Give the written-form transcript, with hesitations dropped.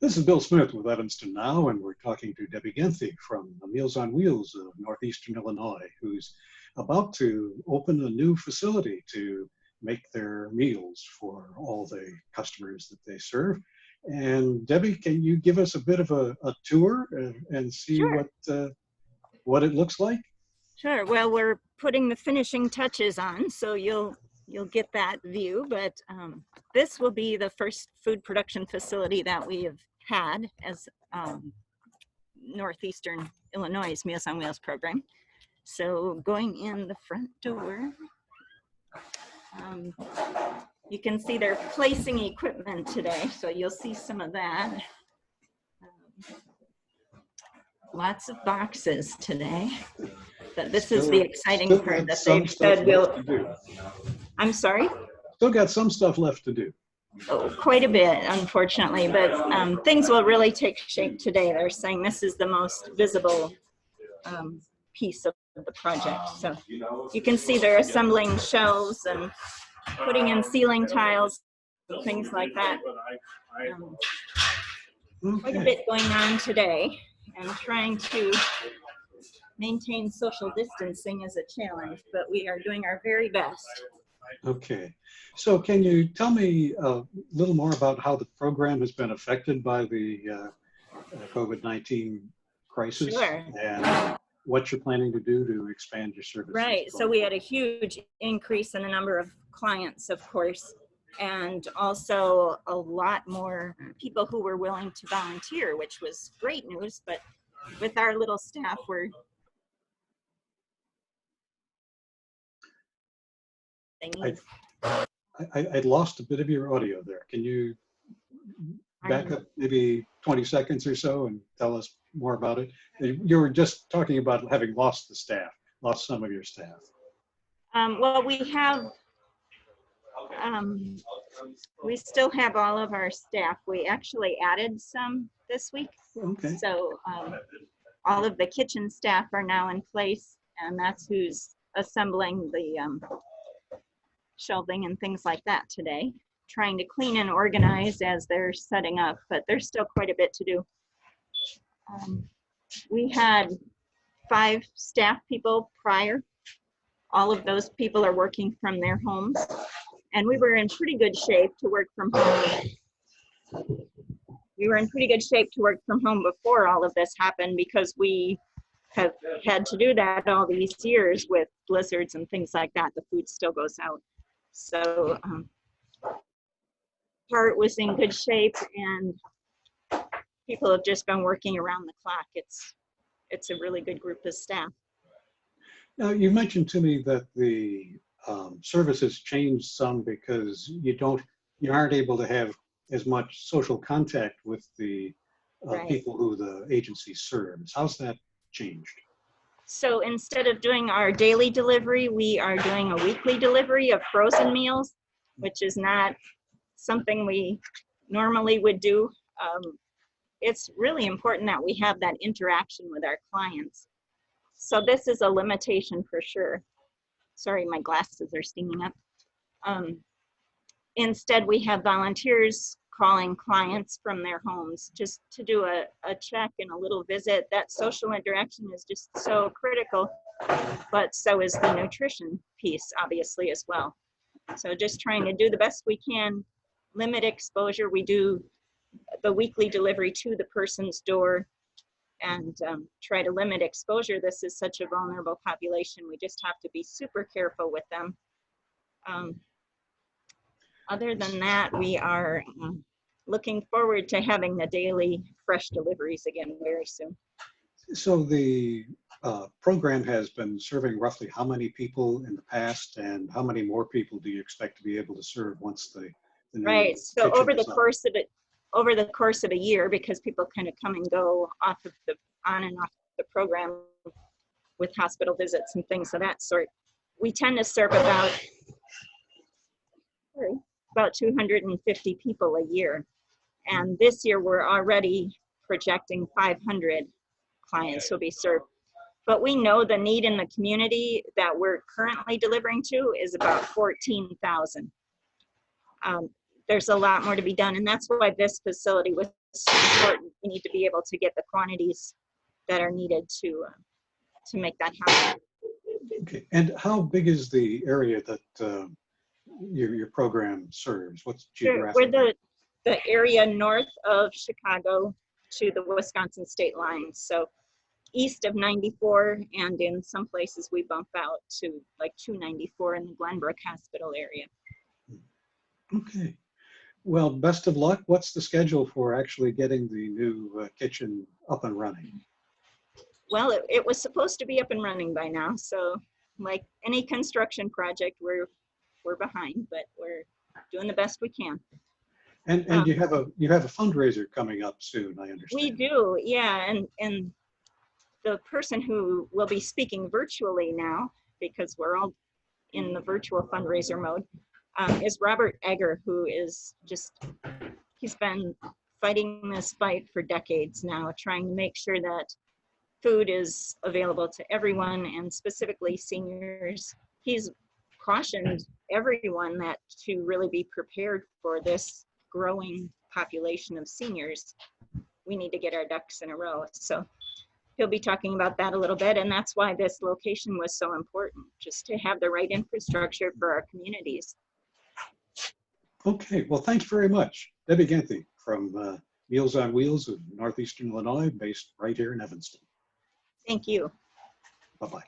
This is Bill Smith with Evanston Now, and we're talking to Debbie Genthe from Meals on Wheels of Northeastern Illinois, who's about to open a new facility to make their meals for all the customers that they serve. And Debbie, can you give us a bit of a tour and see Sure. what it looks like? Sure. Well, we're putting the finishing touches on, so you'll get that view. But this will be the first food production facility that we have had as Northeastern Illinois' Meals on Wheels program. So going in the front door, you can see they're placing equipment today, so you'll see some of that. Lots of boxes today, but this is the exciting part that they've said we'll. I'm sorry? Still got some stuff left to do. Oh, quite a bit, unfortunately, but things will really take shape today. They're saying this is the most visible piece of the project. So you can see they're assembling shelves and putting in ceiling tiles, things like that. Quite a bit going on today, and trying to maintain social distancing is a challenge, but we are doing our very best. Okay, so can you tell me a little more about how the program has been affected by the COVID-19 crisis? Sure. And what you're planning to do to expand your services? Right, so we had a huge increase in the number of clients, of course, and also a lot more people who were willing to volunteer, which was great news. But with our little staff, we're I lost a bit of your audio there. Can you back up maybe 20 seconds or so and tell us more about it? You were just talking about having lost some of your staff. Well, we still have all of our staff. We actually added some this week. Okay. So all of the kitchen staff are now in place, and that's who's assembling the shelving and things like that today, trying to clean and organize as they're setting up, but there's still quite a bit to do. We had 5 staff people prior. All of those people are working from their homes, and we were in pretty good shape to work from home. We were in pretty good shape to work from home before all of this happened, because we have had to do that all these years with blizzards and things like that. The food still goes out. So part was in good shape, and people have just been working around the clock. It's a really good group of staff. Now, you mentioned to me that the service has changed some because you aren't able to have as much social contact with the people who the agency serves. How's that changed? So instead of doing our daily delivery, we are doing a weekly delivery of frozen meals, which is not something we normally would do. It's really important that we have that interaction with our clients. So this is a limitation for sure. Sorry, my glasses are steaming up. Instead, we have volunteers calling clients from their homes just to do a check and a little visit. That social interaction is just so critical, but so is the nutrition piece, obviously, as well. So just trying to do the best we can, limit exposure. We do the weekly delivery to the person's door, and try to limit exposure. This is such a vulnerable population. We just have to be super careful with them. Other than that, we are looking forward to having the daily fresh deliveries again very soon. So the program has been serving roughly how many people in the past, and how many more people do you expect to be able to serve once the new right? So over the up? course of a year, because people kind of come and go on and off the program with hospital visits and things of that sort, we tend to serve about 250 people a year. And this year we're already projecting 500 clients will be served. But we know the need in the community that we're currently delivering to is about 14,000. There's a lot more to be done, and that's why this facility was important. We need to be able to get the quantities that are needed to make that happen. Okay, and how big is the area that your program serves? What's geographic? We're the area north of Chicago to the Wisconsin state line. So east of 94, and in some places we bump out to like 294 in the Glenbrook Hospital area. Okay. Well, best of luck. What's the schedule for actually getting the new kitchen up and running? Well, it was supposed to be up and running by now. So like any construction project, we're behind, but we're doing the best we can. And you have a fundraiser coming up soon, I understand. We do, yeah. And the person who will be speaking virtually now, because we're all in the virtual fundraiser mode, is Robert Egger, who is he's been fighting this fight for decades now, trying to make sure that food is available to everyone, and specifically seniors. He's cautioned everyone that to really be prepared for this growing population of seniors, we need to get our ducks in a row. So he'll be talking about that a little bit, and that's why this location was so important, just to have the right infrastructure for our communities. Okay, well, thanks very much. Debi Genthe from Meals on Wheels of Northeastern Illinois, based right here in Evanston. Thank you. Bye-bye.